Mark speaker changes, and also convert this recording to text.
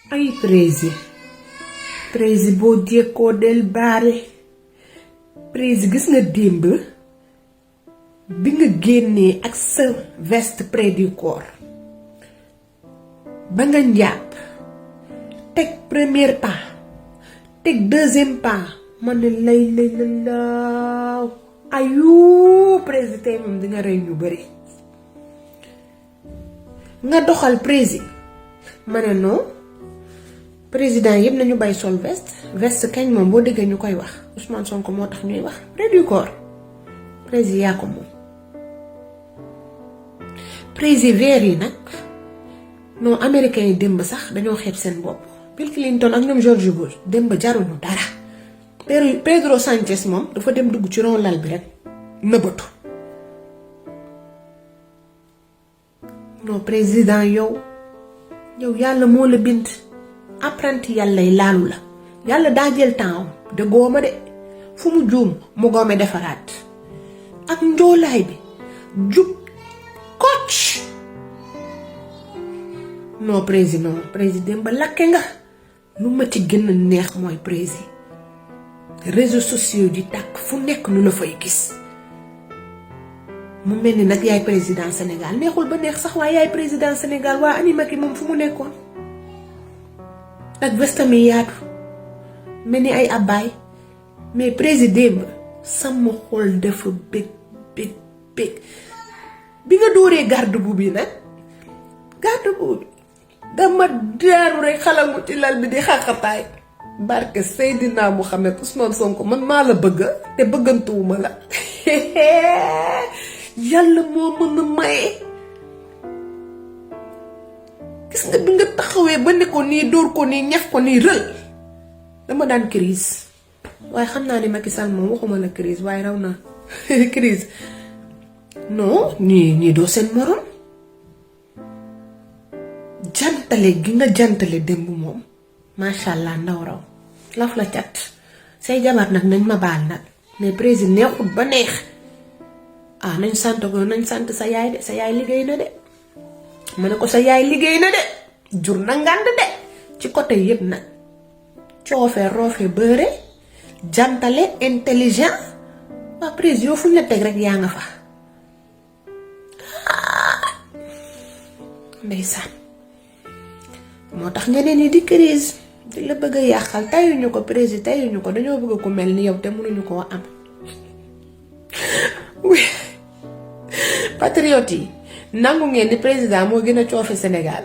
Speaker 1: ay prési boo jekkoo del baare prési gis nga démb bi nga génnee ak sa veste près du corps ba nga njàpp teg premier pas teg deuxième pas ma ne lay laaw ayuu prési tey moom dinga rey ñu bari nga doxal prési ma ne non président yëpp nañu bay sol veste kañ moom boo déggee ñu koy wax Ousmane Sonko moo tax ñuy wax près du corps président yaa ko moom président vert yi nag non américains yi démb sax dañoo xeeb seen bopp Bill Clinton ak ñoom George Bush démb jaruñu dara Pedro Sanchez moom dafa dem dugg ci ron lal bi rek nëbbatu non président yow yàlla moo la bind apprenti yàlla yi laalu la yàlla daa jël temps de gooma de fu mu juum mu goome defaraat ak njoolaay bi jub coach non président ba lakke nga lu ma ci gën a neex mooy président réseaux sociaux di tàkk fu nekk nu la fay gis mu mel ni nag yaay président Sénégal neexul ba neex sax waaye yaay président Sénégal waa anima ki moom fu mu nekkoon ak vestami yaatu mel ni ay abbaay mais président ba sama xol dafa bég bi nga dóoree garde bu bi nag garde bu bi dama daaru rek xalangu ci lal bi di xaqataay barke Seydina Mouhamed Ousmane Sonko man maa la bëgg te bëggantuwuma la yàlla moo mën a maye gis nga bi nga taxawee ba ne ko nii dóor ko nii ñaf ko nii rël dama daan crise waaye xam naa ni Macky Sall moom waxuma la crise waaye raw na crise non ñii doo seen morom jantale gi nga jantale démb moom macha allah ndaw raw laf la cat say jabar nag nañ ma baal nag mais président neexut ba neex nañ sant sa yaay de sa yaay liggéey na de ma ne ko sa yaay liggéey na de jur na ngànd de ci côté yëpp nag coofee roofee bëre jantale intelligent waa président yow fu ñu la teg rek yaa nga fa ndeysaan moo tax ñeneen ñi di crise di la bëgg a yàqal tayuñu ko président tayuñu ko dañoo bëgg ku mel ni yow te mënuñu koo am patriote yi nangu ngeen ni président moo gën a coofe Sénégal